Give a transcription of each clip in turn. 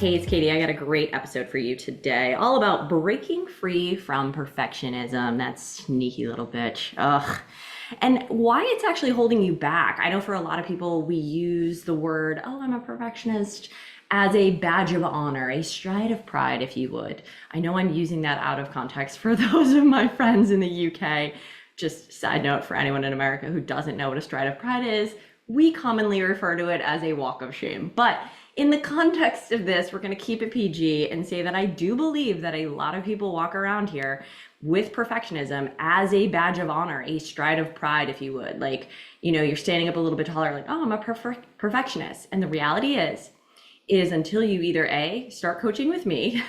Hey, it's Katie. I got a great episode for you today, all about breaking free from perfectionism, that sneaky little bitch. Ugh. And why it's actually holding you back. I know for a lot of people, we use the word, oh, I'm a perfectionist, as a badge of honor, a stride of pride, if you would. I know I'm using that out of context for those of my friends in the UK. Just side note for anyone in America who doesn't know what a stride of pride is, we commonly refer to it as a walk of shame. But in the context of this, we're going to keep it PG and say that I do believe that a lot of people walk around here with perfectionism as a badge of honor, a stride of pride, if you would. Like, you're standing up a little bit taller, like, oh, I'm a perfectionist. And the reality is until you either A, start coaching with me,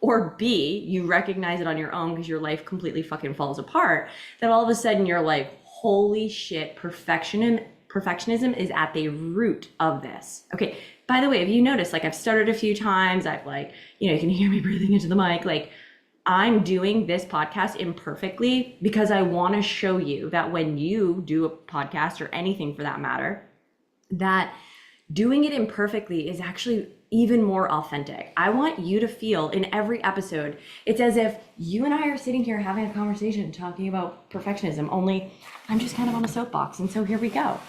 or B, you recognize it on your own because your life completely fucking falls apart, that all of a sudden you're like, holy shit, perfectionism is at the root of this. Okay, by the way, if you notice, like I've stuttered a few times, I've you can hear me breathing into the mic, like I'm doing this podcast imperfectly because I want to show you that when you do a podcast or anything for that matter, that doing it imperfectly is actually even more authentic. I want you to feel in every episode, it's as if you and I are sitting here having a conversation talking about perfectionism, only I'm just kind of on a soapbox. And so here we go.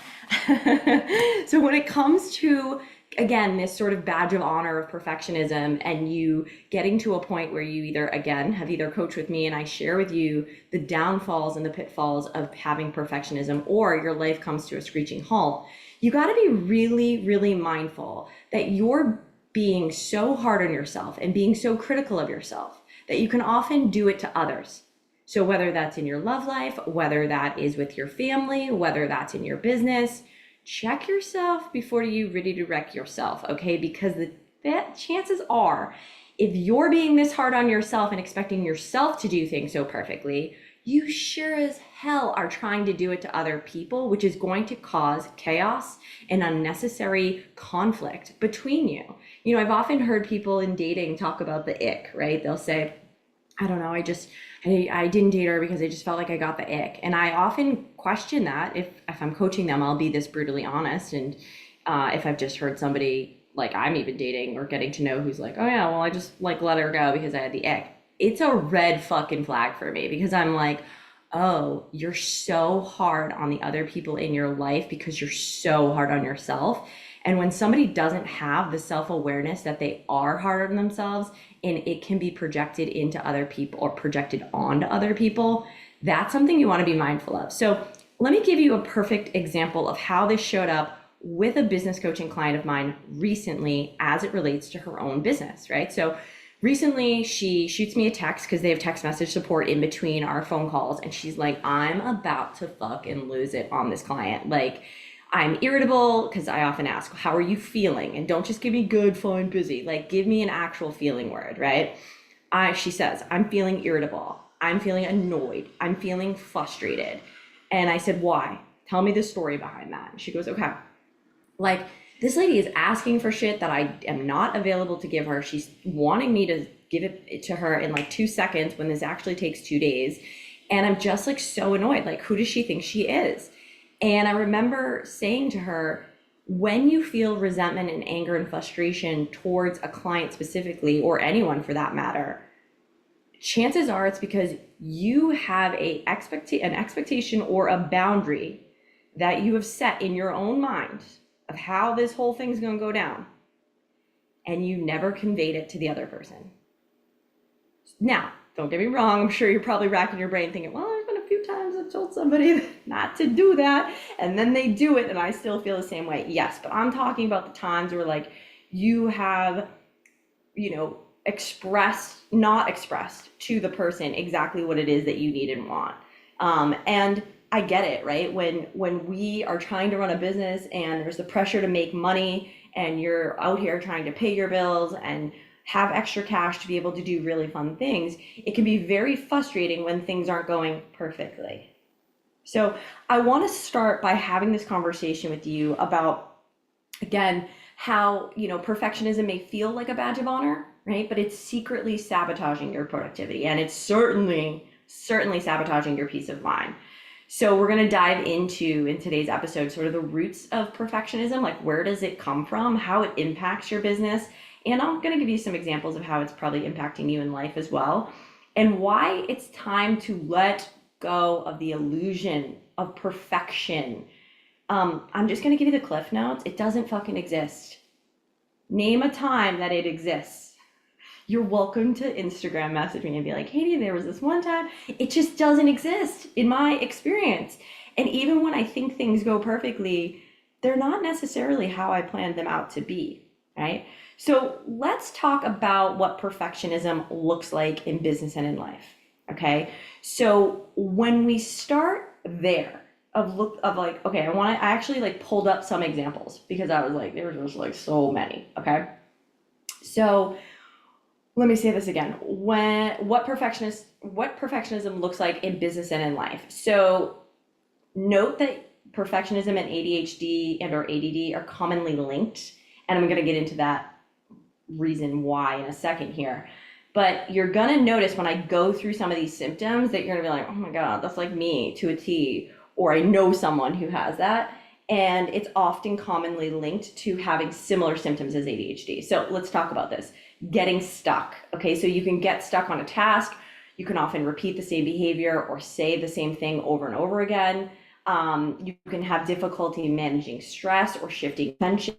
So when it comes to, again, this sort of badge of honor of perfectionism and you getting to a point where you have either coached with me and I share with you the downfalls and the pitfalls of having perfectionism, or your life comes to a screeching halt, you got to be really, really mindful that you're being so hard on yourself and being so critical of yourself that you can often do it to others. So whether that's in your love life, whether that is with your family, whether that's in your business, check yourself before you ready to wreck yourself, okay? Because the chances are, if you're being this hard on yourself and expecting yourself to do things so perfectly, you sure as hell are trying to do it to other people, which is going to cause chaos and unnecessary conflict between you. I've often heard people in dating talk about the ick, right? They'll say, I don't know, I didn't date her because I just felt like I got the ick. And I often question that. If I'm coaching them, I'll be this brutally honest. And if I've just heard somebody like I'm even dating or getting to know who's like, oh yeah, well, I just let her go because I had the ick. It's a red fucking flag for me because I'm like, oh, you're so hard on the other people in your life because you're so hard on yourself. And when somebody doesn't have the self-awareness that they are hard on themselves and it can be projected into other people or projected onto other people, that's something you want to be mindful of. So let me give you a perfect example of how this showed up with a business coaching client of mine recently as it relates to her own business, right? So recently she shoots me a text because they have text message support in between our phone calls. And she's like, I'm about to fucking lose it on this client. Like, I'm irritable because I often ask, how are you feeling? And don't just give me good, fine, busy. Like, give me an actual feeling word, right? She says, I'm feeling irritable. I'm feeling annoyed. I'm feeling frustrated. And I said, why? Tell me the story behind that. And she goes, okay. Like, this lady is asking for shit that I am not available to give her. She's wanting me to give it to her in like 2 seconds when this actually takes 2 days. And I'm just like so annoyed. Like, who does she think she is? And I remember saying to her, when you feel resentment and anger and frustration towards a client specifically, or anyone for that matter, chances are it's because you have an expectation or a boundary that you have set in your own mind of how this whole thing's going to go down, and you never conveyed it to the other person. Now, don't get me wrong, I'm sure you're probably racking your brain thinking, well, there's been a few times I've told somebody not to do that, and then they do it, and I still feel the same way. Yes, but I'm talking about the times where like you have, not expressed to the person exactly what it is that you need and want. And I get it, right? When we are trying to run a business and there's the pressure to make money and you're out here trying to pay your bills and have extra cash to be able to do really fun things, it can be very frustrating when things aren't going perfectly. So I want to start by having this conversation with you about, again, how, perfectionism may feel like a badge of honor, right? But it's secretly sabotaging your productivity, and it's certainly sabotaging your peace of mind. So we're going to dive into, in today's episode, sort of the roots of perfectionism, like where does it come from, how it impacts your business, And I'm going to give you some examples of how it's probably impacting you in life as well, and why it's time to let go of the illusion of perfection. I'm just going to give you the cliff notes. It doesn't fucking exist. Name a time that it exists. You're welcome to Instagram message me and be like, Katie, there was this one time. It just doesn't exist in my experience. And even when I think things go perfectly, they're not necessarily how I planned them out to be, right? So let's talk about what perfectionism looks like in business and in life, okay? So when we start there, okay, I actually like pulled up some examples because I was like, there was just like so many, okay? So let me say this again. What perfectionism looks like in business and in life. So note that perfectionism and ADHD and or ADD are commonly linked, and I'm going to get into that reason why in a second here. But you're going to notice when I go through some of these symptoms that you're going to be like, oh my God, that's like me to a T, or I know someone who has that. And it's often commonly linked to having similar symptoms as ADHD. So let's talk about this. Getting stuck. Okay, so you can get stuck on a task. You can often repeat the same behavior or say the same thing over and over again. You can have difficulty managing stress or shifting attention.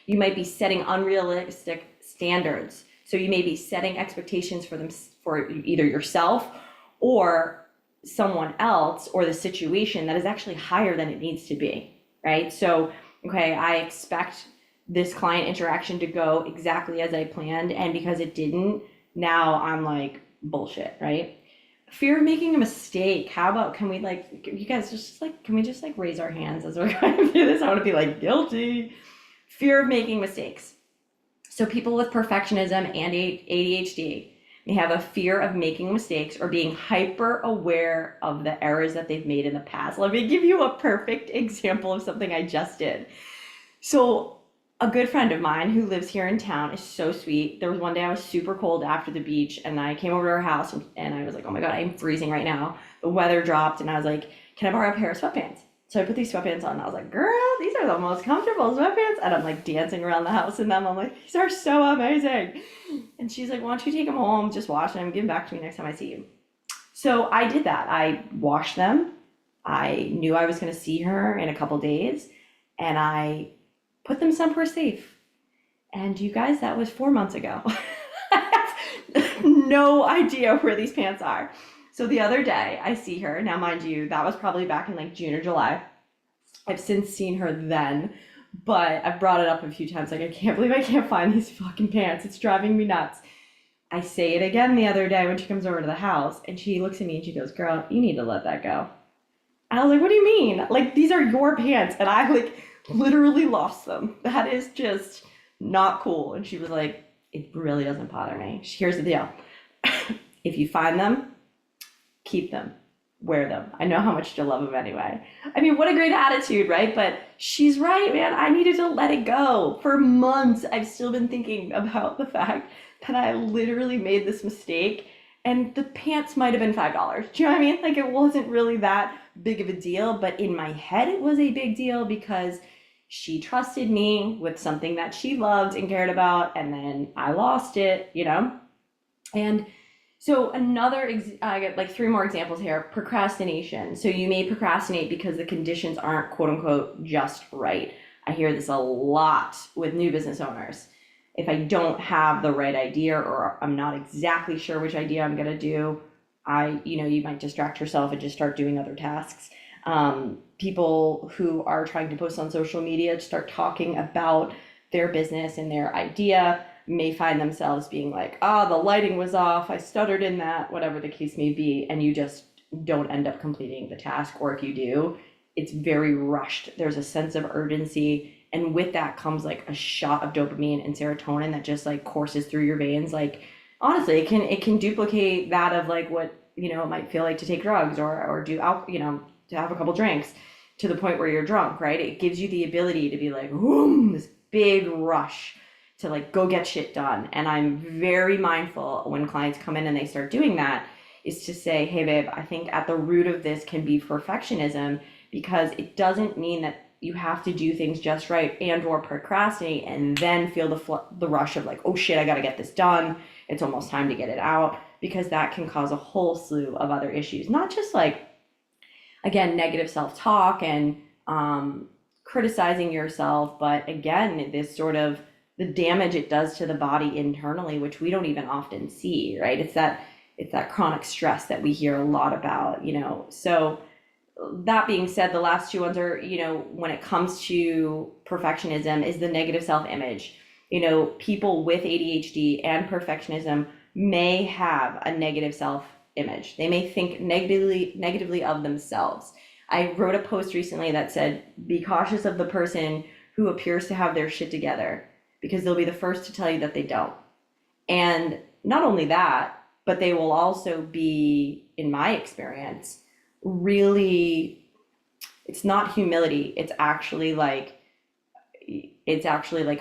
You might be setting unrealistic standards. So you may be setting expectations for either yourself or someone else or the situation that is actually higher than it needs to be, right? So, okay, I expect this client interaction to go exactly as I planned, and because it didn't, now I'm like, bullshit, right? Fear of making a mistake. How about, can we like, you guys just like, can we just like raise our hands as we're going through this? I want to be like, guilty. Fear of making mistakes. So people with perfectionism and ADHD may have a fear of making mistakes or being hyper aware of the errors that they've made in the past. Let me give you a perfect example of something I just did. So a good friend of mine who lives here in town is so sweet. There was one day I was super cold after the beach, and I came over to her house and I was like, oh my God, I'm freezing right now. The weather dropped, and I was like, can I borrow a pair of sweatpants? So I put these sweatpants on, and I was like, girl, these are the most comfortable sweatpants. And I'm like dancing around the house in them. I'm like, these are so amazing. And she's like, why don't you take them home, just wash them, give them back to me next time I see you. So I did that. I washed them. I knew I was going to see her in a couple days, and I put them somewhere safe. And you guys, that was 4 months ago. I have no idea where these pants are. So the other day I see her. Now, mind you, that was probably back in like June or July. I've since seen her then, but I've brought it up a few times. Like, I can't believe I can't find these fucking pants. It's driving me nuts. I say it again the other day when she comes over to the house, and she looks at me and she goes, girl, you need to let that go. And I was like, what do you mean? Like, these are your pants. And I like literally lost them. That is just not cool. And she was like, it really doesn't bother me. Here's the deal. If you find them, keep them, wear them. I know how much you love them anyway. I mean, what a great attitude, right? But she's right, man. I needed to let it go. For months, I've still been thinking about the fact that I literally made this mistake, and the pants might have been $5. Do you know what I mean? Like, it wasn't really that big of a deal, but in my head, it was a big deal because she trusted me with something that she loved and cared about, and then I lost it, you know? And so I get like three more examples here. Procrastination. So you may procrastinate because the conditions aren't quote unquote just right. I hear this a lot with new business owners. If I don't have the right idea, or I'm not exactly sure which idea I'm gonna do, you might distract yourself and just start doing other tasks. People who are trying to post on social media start talking about their business and their idea may find themselves being like, the lighting was off, I stuttered in that, whatever the case may be, and you just don't end up completing the task, or if you do, it's very rushed. There's a sense of urgency, and with that comes like a shot of dopamine and serotonin that just like courses through your veins. Like, honestly, it can duplicate that of like what, it might feel like to take drugs or do to have a couple drinks to the point where you're drunk, right? It gives you the ability to be like, whoom, this big rush to like go get shit done. And I'm very mindful when clients come in and they start doing that, is to say, hey babe, I think at the root of this can be perfectionism, because it doesn't mean that you have to do things just right and or procrastinate and then feel the rush of like, oh shit, I got to get this done. It's almost time to get it out, because that can cause a whole slew of other issues, not just like, again, negative self-talk and criticizing yourself, but again, this sort of the damage it does to the body internally, which we don't even often see, right? It's that chronic stress that we hear a lot about, So that being said, the last two ones are, when it comes to perfectionism, is the negative self-image. People with ADHD and perfectionism may have a negative self-image. They may think negatively of themselves. I wrote a post recently that said, be cautious of the person who appears to have their shit together, because they'll be the first to tell you that they don't. And not only that, but they will also be, in my experience, really, it's not humility. It's actually like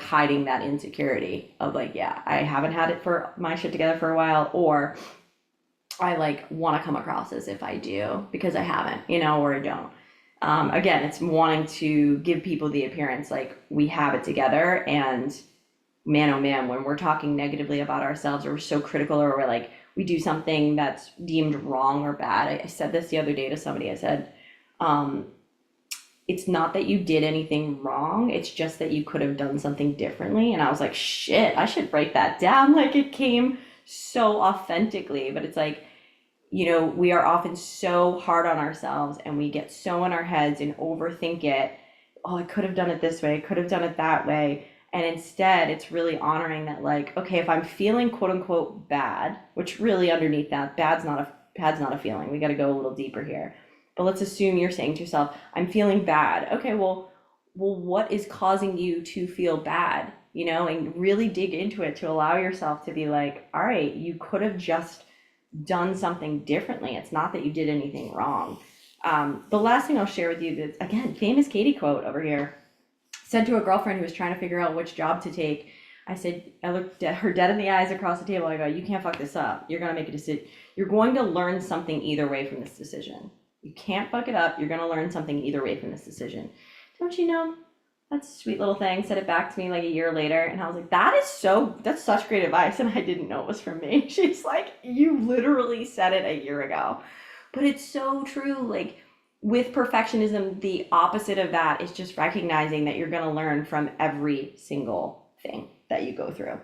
hiding that insecurity of like, yeah, I haven't had it for my shit together for a while, or I like want to come across as if I do because I haven't, or I don't. Again, it's wanting to give people the appearance like we have it together. And man, oh man, when we're talking negatively about ourselves, or we're so critical, or we're like, we do something that's deemed wrong or bad. I said this the other day to somebody. I said, it's not that you did anything wrong. It's just that you could have done something differently. And I was like, shit, I should write that down. Like, it came so authentically, but it's like, we are often so hard on ourselves and we get so in our heads and overthink it. Oh, I could have done it this way. I could have done it that way. And instead, it's really honoring that, like, okay, if I'm feeling quote unquote bad, which really underneath that, bad's not a feeling. We got to go a little deeper here. But let's assume you're saying to yourself, I'm feeling bad. Okay, well, what is causing you to feel bad? And really dig into it to allow yourself to be like, all right, you could have just done something differently. It's not that you did anything wrong. The last thing I'll share with you is, again, famous Katie quote over here. Said to a girlfriend who was trying to figure out which job to take, I looked at her dead in the eyes across the table. I go, you can't fuck this up. You're going to make a decision. You're going to learn something either way from this decision. You can't fuck it up. You're going to learn something either way from this decision. Don't you know? That's a sweet little thing. Said it back to me like a year later. And I was like, that's such great advice. And I didn't know it was from me. She's like, you literally said it a year ago. But it's so true. Like, with perfectionism, the opposite of that is just recognizing that you're going to learn from every single thing that you go through.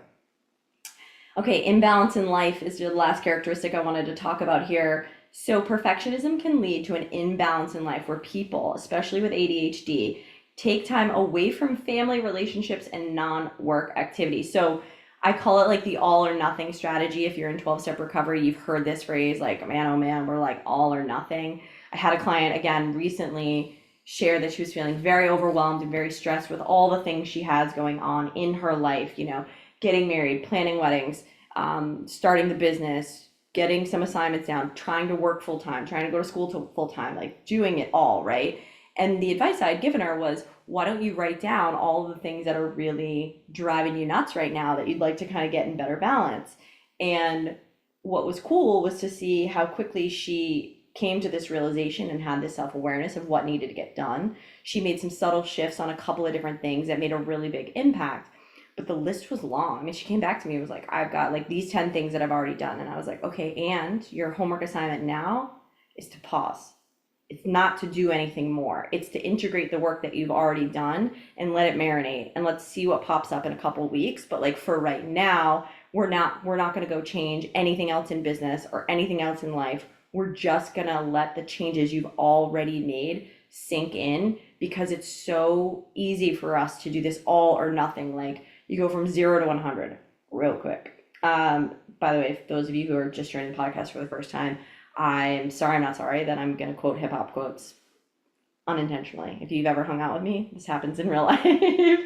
Okay, imbalance in life is the last characteristic I wanted to talk about here. So perfectionism can lead to an imbalance in life where people, especially with ADHD, take time away from family relationships and non-work activities. So I call it like the all or nothing strategy. If you're in 12-step recovery, you've heard this phrase, like, man, oh man, we're like all or nothing. I had a client, again, recently share that she was feeling very overwhelmed and very stressed with all the things she has going on in her life, getting married, planning weddings, starting the business, getting some assignments down, trying to work full time, trying to go to school full time, like doing it all, right? And the advice I had given her was, why don't you write down all the things that are really driving you nuts right now that you'd like to kind of get in better balance? And what was cool was to see how quickly she came to this realization and had this self-awareness of what needed to get done. She made some subtle shifts on a couple of different things that made a really big impact. But the list was long. I mean, she came back to me and was like, I've got like these 10 things that I've already done. And I was like, okay, and your homework assignment now is to pause. It's not to do anything more. It's to integrate the work that you've already done and let it marinate. And let's see what pops up in a couple of weeks. But like for right now, we're not going to go change anything else in business or anything else in life. We're just going to let the changes you've already made sink in, because it's so easy for us to do this all or nothing. Like, you go from 0 to 100 real quick. By the way, if those of you who are just joining the podcast for the first time, I'm sorry, I'm not sorry that I'm going to quote hip hop quotes unintentionally. If you've ever hung out with me, this happens in real life.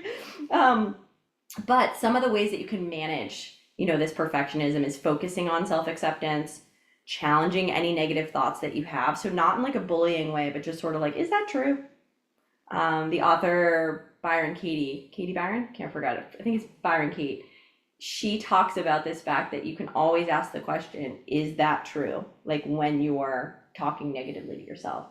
But some of the ways that you can manage, this perfectionism is focusing on self-acceptance, challenging any negative thoughts that you have. So not in like a bullying way, but just sort of like, is that true? The author Katie Byron, can't forget it. I think it's Byron Kate. She talks about this fact that you can always ask the question, is that true? Like when you're talking negatively to yourself.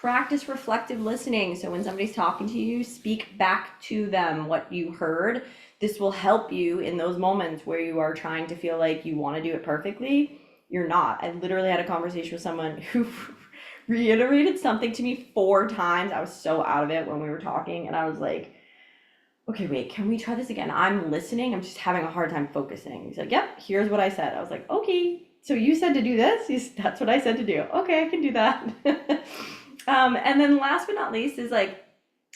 Practice reflective listening. So when somebody's talking to you, speak back to them what you heard. This will help you in those moments where you are trying to feel like you want to do it perfectly. You're not. I literally had a conversation with someone who reiterated something to me 4 times. I was so out of it when we were talking, and I was like, okay, wait, can we try this again? I'm listening. I'm just having a hard time focusing. He's like, yep, here's what I said. I was like, okay, so you said to do this? That's what I said to do. Okay, I can do that. And then last but not least is like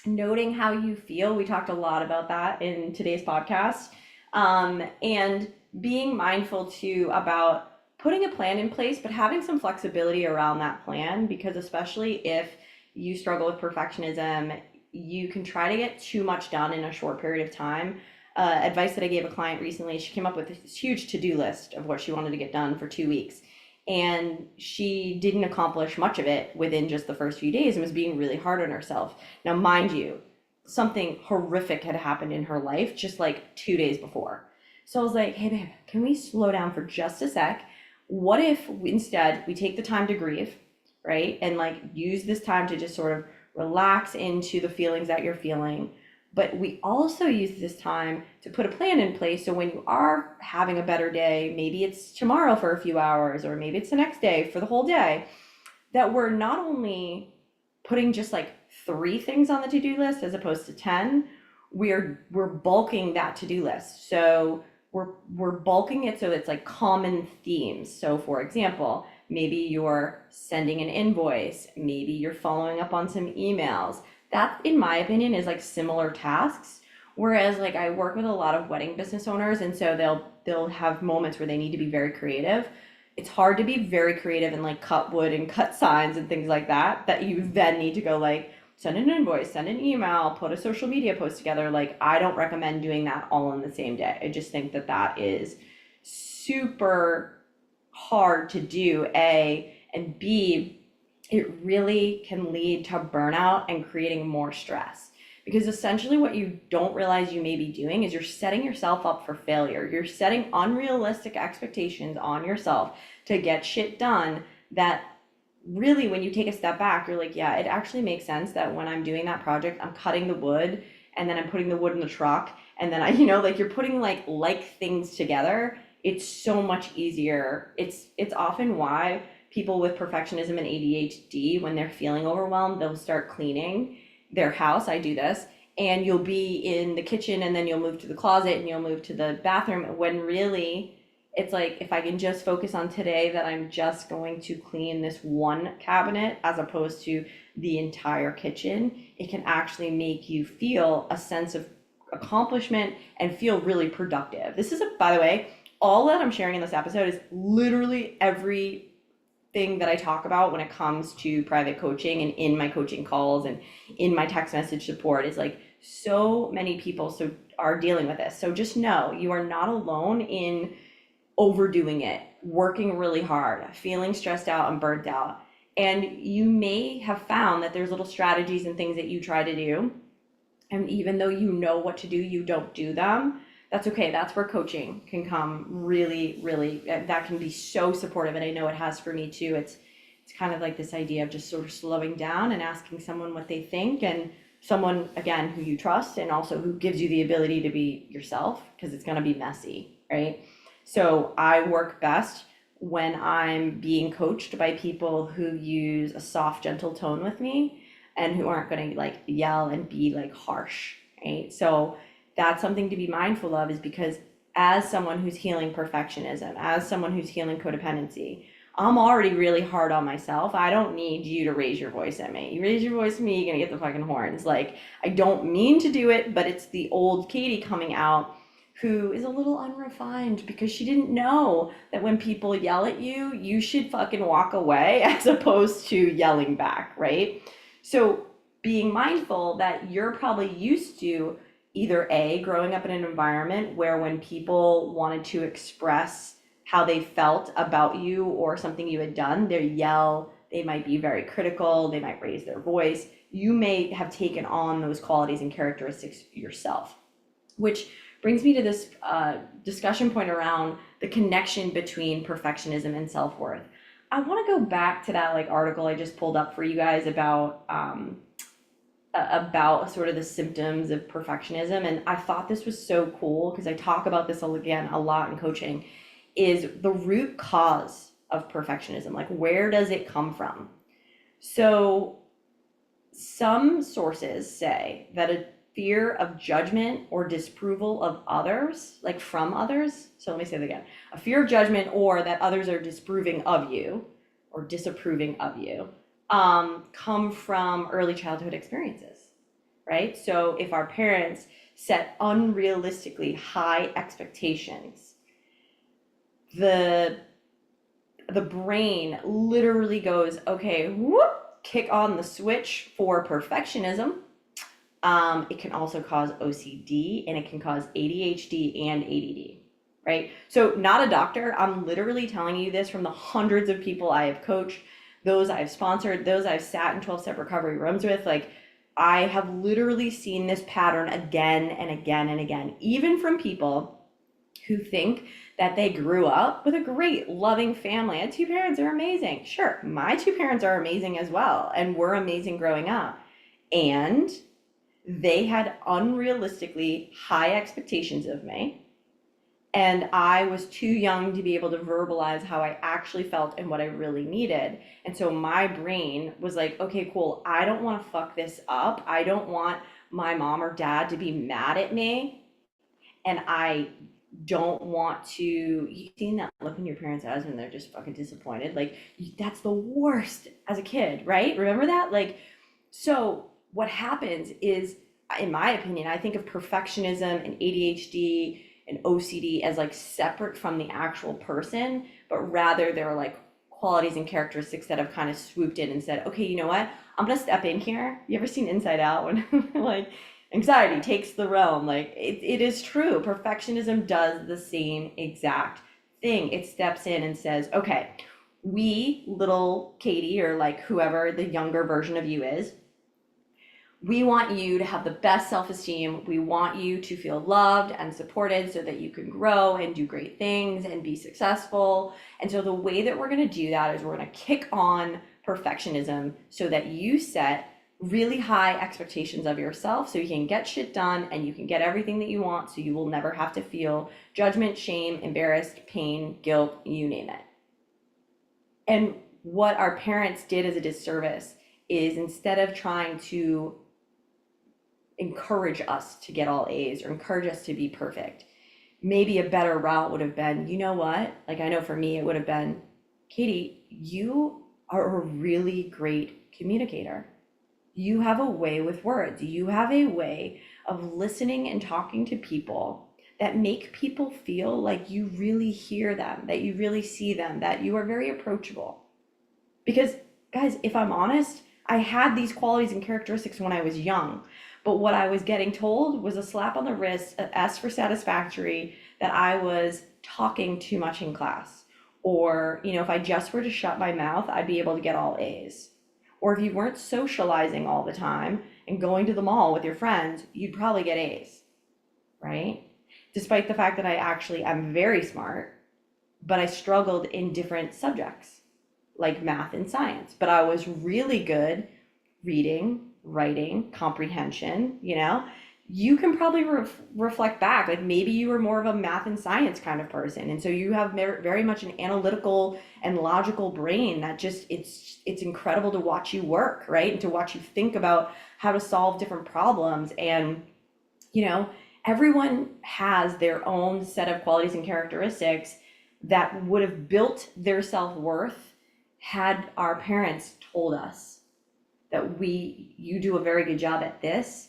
noting how you feel. We talked a lot about that in today's podcast. And being mindful too about putting a plan in place, but having some flexibility around that plan, because especially if you struggle with perfectionism, you can try to get too much done in a short period of time. Advice that I gave a client recently, she came up with this huge to-do list of what she wanted to get done for 2 weeks. And she didn't accomplish much of it within just the first few days and was being really hard on herself. Now, mind you, something horrific had happened in her life just like 2 days before. So I was like, hey, babe, can we slow down for just a sec? What if instead we take the time to grieve, right? And like use this time to just sort of relax into the feelings that you're feeling. But we also use this time to put a plan in place. So when you are having a better day, maybe it's tomorrow for a few hours, or maybe it's the next day for the whole day, that we're not only putting just like 3 things on the to-do list as opposed to 10, we're bulking that to-do list. So we're bulking it so it's like common themes. So for example, maybe you're sending an invoice, maybe you're following up on some emails. That, in my opinion, is like similar tasks. Whereas like I work with a lot of wedding business owners, and so they'll have moments where they need to be very creative. It's hard to be very creative and like cut wood and cut signs and things like that you then need to go like send an invoice, send an email, put a social media post together. Like I don't recommend doing that all in the same day. I just think that is super hard to do, A, and B, it really can lead to burnout and creating more stress. Because essentially what you don't realize you may be doing is you're setting yourself up for failure. You're setting unrealistic expectations on yourself to get shit done that really, when you take a step back, you're like, yeah, it actually makes sense that when I'm doing that project, I'm cutting the wood and then I'm putting the wood in the truck. And then like you're putting like things together. It's so much easier. It's often why people with perfectionism and ADHD, when they're feeling overwhelmed, they'll start cleaning their house. I do this. And you'll be in the kitchen and then you'll move to the closet and you'll move to the bathroom, when really it's like, if I can just focus on today that I'm just going to clean this one cabinet as opposed to the entire kitchen, it can actually make you feel a sense of accomplishment and feel really productive. This is, by the way, all that I'm sharing in this episode is literally everything that I talk about when it comes to private coaching and in my coaching calls and in my text message support. Is like, so many people are dealing with this. So just know you are not alone in overdoing it, working really hard, feeling stressed out and burnt out. And you may have found that there's little strategies and things that you try to do, and even though you know what to do, you don't do them. That's okay. That's where coaching can come really, really, that can be so supportive. And I know it has for me too. It's kind of like this idea of just sort of slowing down and asking someone what they think, and someone, again, who you trust, and also who gives you the ability to be yourself, because it's going to be messy, right? So I work best when I'm being coached by people who use a soft, gentle tone with me and who aren't going to like yell and be like harsh, right? So that's something to be mindful of, is because as someone who's healing perfectionism, as someone who's healing codependency, I'm already really hard on myself. I don't need you to raise your voice at me. You raise your voice at me, you're gonna get the fucking horns. Like, I don't mean to do it, but it's the old Katie coming out, who is a little unrefined because she didn't know that when people yell at you, you should fucking walk away as opposed to yelling back, right? So being mindful that you're probably used to either A, growing up in an environment where when people wanted to express how they felt about you or something you had done, they yell, they might be very critical, they might raise their voice. You may have taken on those qualities and characteristics yourself, which brings me to this discussion point around the connection between perfectionism and self-worth. I want to go back to that like article I just pulled up for you guys about sort of the symptoms of perfectionism. And I thought this was so cool because I talk about this again a lot in coaching, is the root cause of perfectionism. Like, where does it come from? So some sources say that a fear of judgment or disapproval of others, like from others. So let me say that again. A fear of judgment or that others are disapproving of you or disapproving of you, come from early childhood experiences, right? So if our parents set unrealistically high expectations, the the brain literally goes, okay, whoop, kick on the switch for perfectionism. It can also cause OCD and it can cause ADHD and ADD, right? So, not a doctor. I'm literally telling you this from the hundreds of people I have coached, those I've sponsored, those I've sat in 12-step recovery rooms with. Like, I have literally seen this pattern again and again and again, even from people who think that they grew up with a great, loving family. And two parents are amazing. Sure, my two parents are amazing as well, and we're amazing growing up. And they had unrealistically high expectations of me. And I was too young to be able to verbalize how I actually felt and what I really needed. And so my brain was like, okay, cool. I don't want to fuck this up. I don't want my mom or dad to be mad at me. And I don't want to, you've seen that look in your parents' eyes when they're just fucking disappointed. Like, that's the worst as a kid, right? Remember that? Like, so what happens is, in my opinion, I think of perfectionism and ADHD and OCD as like separate from the actual person, but rather they're like qualities and characteristics that have kind of swooped in and said, okay, you know what? I'm gonna step in here. You ever seen Inside Out when like anxiety takes the realm? Like, it is true. Perfectionism does the same exact thing. It steps in and says, okay, we, little Katie, or like whoever the younger version of you is, we want you to have the best self-esteem. We want you to feel loved and supported so that you can grow and do great things and be successful. And so the way that we're going to do that is we're going to kick on perfectionism so that you set really high expectations of yourself so you can get shit done and you can get everything that you want, so you will never have to feel judgment, shame, embarrassed, pain, guilt, you name it. And what our parents did as a disservice is, instead of trying to encourage us to get all A's or encourage us to be perfect, maybe a better route would have been, you know what? Like, I know for me, it would have been, Katie, you are a really great communicator. You have a way with words. You have a way of listening and talking to people that make people feel like you really hear them, that you really see them, that you are very approachable. Because, guys, if I'm honest, I had these qualities and characteristics when I was young, but what I was getting told was a slap on the wrist, an S for satisfactory, that I was talking too much in class. Or, if I just were to shut my mouth, I'd be able to get all A's. Or if you weren't socializing all the time and going to the mall with your friends, you'd probably get A's, right? Despite the fact that I actually am very smart, but I struggled in different subjects like math and science. But I was really good reading, writing, comprehension. You can probably reflect back, like maybe you were more of a math and science kind of person, and so you have very much an analytical and logical brain that just, it's incredible to watch you work, right? And to watch you think about how to solve different problems. And everyone has their own set of qualities and characteristics that would have built their self-worth had our parents told us that you do a very good job at this.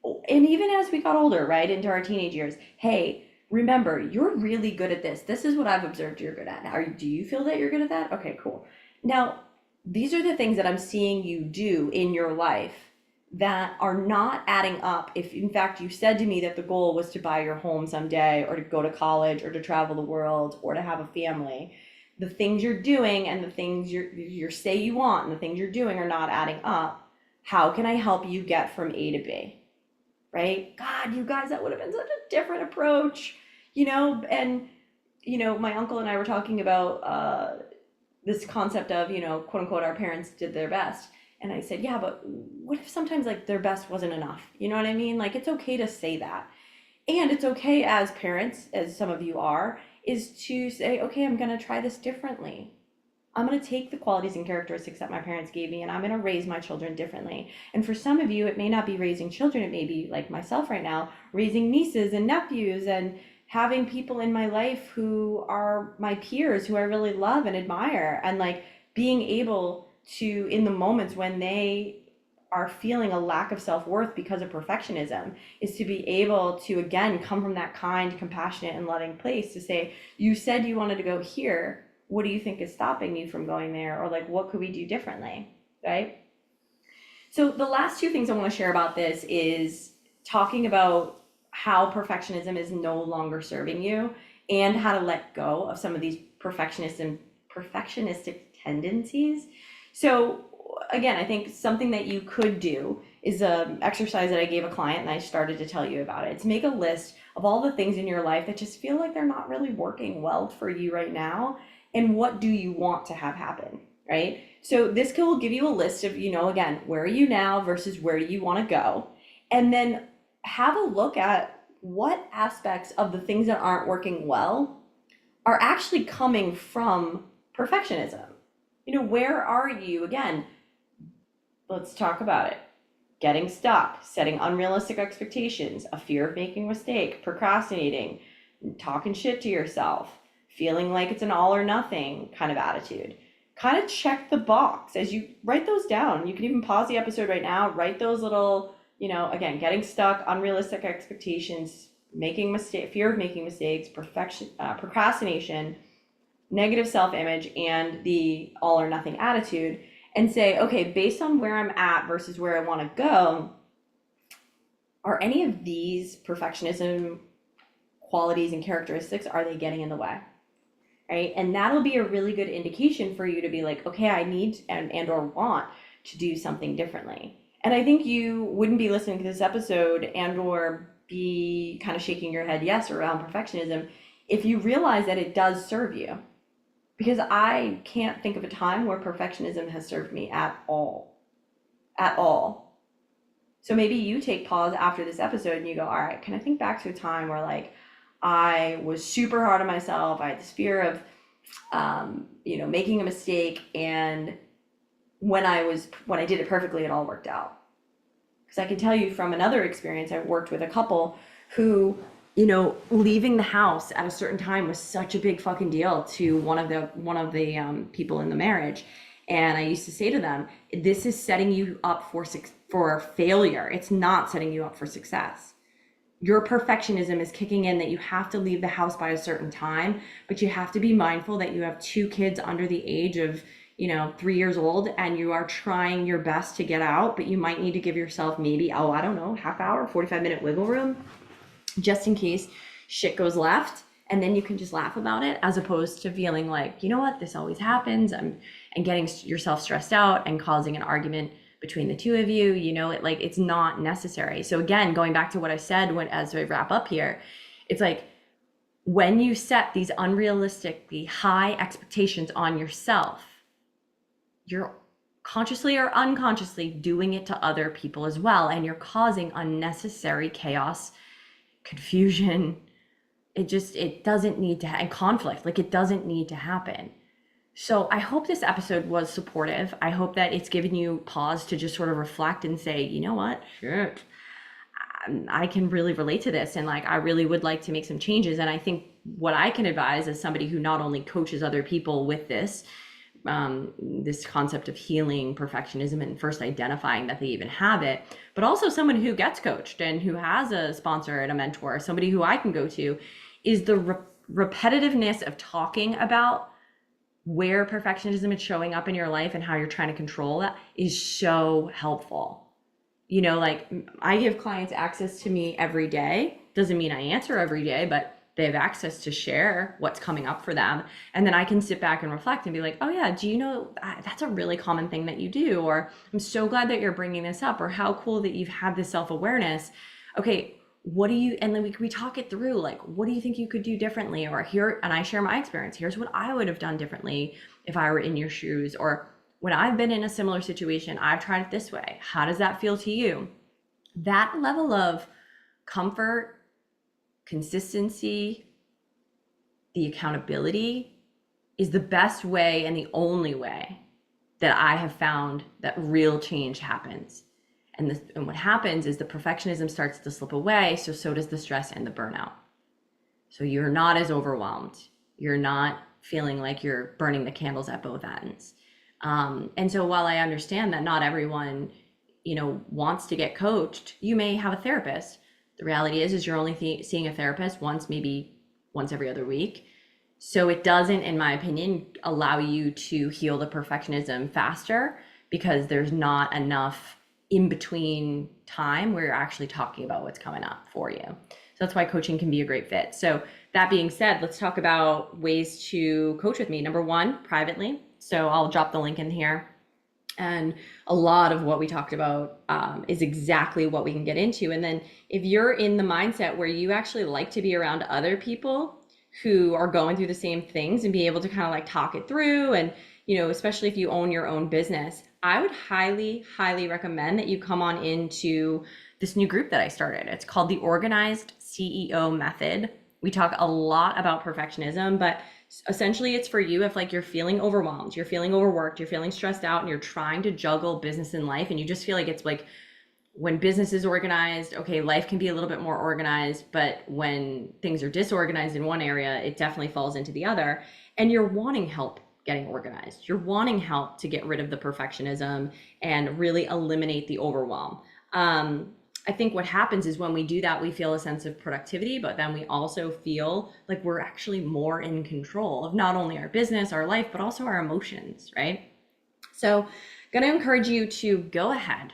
And even as we got older, right, into our teenage years, hey, remember, you're really good at this. This is what I've observed you're good at. Do you feel that you're good at that? Okay, cool. Now, these are the things that I'm seeing you do in your life that are not adding up. If in fact you said to me that the goal was to buy your home someday, or to go to college, or to travel the world, or to have a family, the things you're doing and the things you say you want and the things you're doing are not adding up. How can I help you get from A to B? Right? God, you guys, that would have been such a different approach, and my uncle and I were talking about this concept of, quote unquote, our parents did their best. And I said, yeah, but what if sometimes like their best wasn't enough? You know what I mean? Like, it's okay to say that. And it's okay as parents, as some of you are, is to say, okay, I'm going to try this differently. I'm going to take the qualities and characteristics that my parents gave me and I'm going to raise my children differently. And for some of you, it may not be raising children. It may be like myself right now, raising nieces and nephews and having people in my life who are my peers who I really love and admire. And like being able to, in the moments when they are feeling a lack of self-worth because of perfectionism, is to be able to again come from that kind, compassionate, and loving place to say, you said you wanted to go here, what do you think is stopping you from going there? Or like, what could we do differently, right? So the last two things I want to share about this is talking about how perfectionism is no longer serving you and how to let go of some of these perfectionistic tendencies. So again, I think something that you could do is an exercise that I gave a client and I started to tell you about it. It's make a list of all the things in your life that just feel like they're not really working well for you right now, and what do you want to have happen, right? So this will give you a list of, again, where are you now versus where do you want to go? And then have a look at what aspects of the things that aren't working well are actually coming from perfectionism. Where are you? Again, let's talk about it. Getting stuck, setting unrealistic expectations, a fear of making a mistake, procrastinating, talking shit to yourself, feeling like it's an all or nothing kind of attitude. Kind of check the box as you write those down. You can even pause the episode right now, write those little, again, getting stuck, unrealistic expectations, making mistake, fear of making mistakes, procrastination, negative self-image, and the all or nothing attitude, and say, okay, based on where I'm at versus where I want to go, are any of these perfectionism qualities and characteristics, are they getting in the way? Right? And that'll be a really good indication for you to be like, okay, I need and or want to do something differently. And I think you wouldn't be listening to this episode and or be kind of shaking your head yes around perfectionism if you realize that it does serve you. Because I can't think of a time where perfectionism has served me at all. At all. So maybe you take pause after this episode and you go, all right, can I think back to a time where like I was super hard on myself. I had this fear of, making a mistake. And when I did it perfectly, it all worked out. Because I can tell you from another experience, I worked with a couple who, leaving the house at a certain time was such a big fucking deal to one of the people in the marriage. And I used to say to them, this is setting you up for failure. It's not setting you up for success. Your perfectionism is kicking in that you have to leave the house by a certain time, but you have to be mindful that you have 2 kids under the age of, 3 years old, and you are trying your best to get out, but you might need to give yourself maybe, I don't know, half hour, 45-minute wiggle room, just in case shit goes left. And then you can just laugh about it, as opposed to feeling like, you know what, this always happens, and getting yourself stressed out and causing an argument between the two of you. It's not necessary. So again, going back to what I said as I wrap up here, it's like when you set these unrealistically high expectations on yourself, you're consciously or unconsciously doing it to other people as well, and you're causing unnecessary chaos, confusion. It doesn't need to and conflict. Like, it doesn't need to happen. So I hope this episode was supportive. I hope that it's given you pause to just sort of reflect and say, you know what, shit, I can really relate to this, and like I really would like to make some changes. And I think what I can advise as somebody who not only coaches other people with this concept of healing perfectionism and first identifying that they even have it, but also someone who gets coached and who has a sponsor and a mentor, somebody who I can go to, is the repetitiveness of talking about where perfectionism is showing up in your life and how you're trying to control that is so helpful. Like I give clients access to me every day. Doesn't mean I answer every day, but they have access to share what's coming up for them. And then I can sit back and reflect and be like, oh yeah, do you know that's a really common thing that you do? Or I'm so glad that you're bringing this up, or how cool that you've had this self-awareness. Okay, what do you, and then we talk it through, like, what do you think you could do differently? Or here, and I share my experience. Here's what I would have done differently if I were in your shoes. Or when I've been in a similar situation, I've tried it this way. How does that feel to you? That level of comfort, consistency, the accountability is the best way and the only way that I have found that real change happens. And what happens is the perfectionism starts to slip away, so does the stress and the burnout. So you're not as overwhelmed. You're not feeling like you're burning the candles at both ends. And so while I understand that not everyone, wants to get coached, you may have a therapist. The reality is you're only seeing a therapist maybe once every other week. So it doesn't, in my opinion, allow you to heal the perfectionism faster because there's not enough in between time where you're actually talking about what's coming up for you. So that's why coaching can be a great fit. So that being said, let's talk about ways to coach with me. Number one, privately. So I'll drop the link in here. And a lot of what we talked about is exactly what we can get into. And then if you're in the mindset where you actually like to be around other people who are going through the same things and be able to kind of like talk it through, and especially if you own your own business, I would highly, highly recommend that you come on into this new group that I started. It's called the Organized CEO Method. We talk a lot about perfectionism, but essentially it's for you if like you're feeling overwhelmed, you're feeling overworked, you're feeling stressed out, and you're trying to juggle business and life, and you just feel like it's like when business is organized, okay, life can be a little bit more organized, but when things are disorganized in one area, it definitely falls into the other, and you're wanting help getting organized. You're wanting help to get rid of the perfectionism and really eliminate the overwhelm. I think what happens is when we do that, we feel a sense of productivity, but then we also feel like we're actually more in control of not only our business, our life, but also our emotions, right? So I'm going to encourage you to go ahead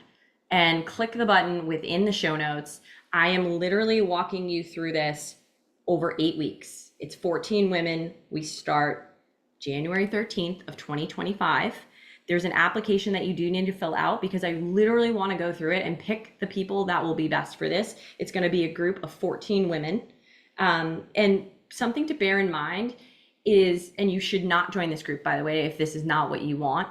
and click the button within the show notes. I am literally walking you through this over 8 weeks. It's 14 women. We start January 13th of 2025. There's an application that you do need to fill out because I literally want to go through it and pick the people that will be best for this. It's going to be a group of 14 women. And something to bear in mind is, and you should not join this group, by the way, if this is not what you want.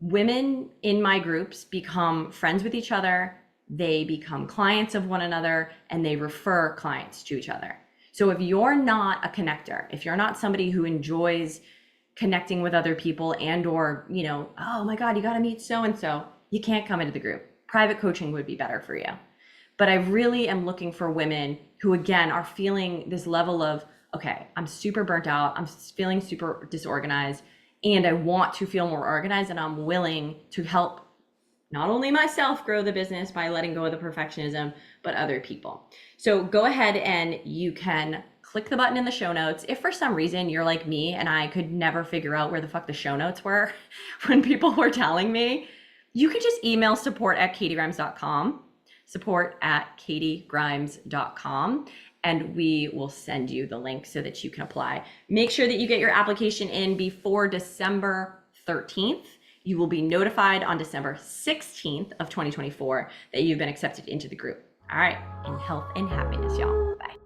Women in my groups become friends with each other. They become clients of one another, and they refer clients to each other. So if you're not a connector, if you're not somebody who enjoys connecting with other people or, oh my God, you got to meet so-and-so, you can't come into the group. Private coaching would be better for you. But I really am looking for women who, again, are feeling this level of, okay, I'm super burnt out. I'm feeling super disorganized, and I want to feel more organized, and I'm willing to help not only myself grow the business by letting go of the perfectionism, but other people. So go ahead and you can click the button in the show notes. If for some reason you're like me and I could never figure out where the fuck the show notes were when people were telling me, you could just email support@katiegrimes.com, support@katiegrimes.com, and we will send you the link so that you can apply. Make sure that you get your application in before December 13th. You will be notified on December 16th of 2024 that you've been accepted into the group. All right, in health and happiness, y'all. Bye.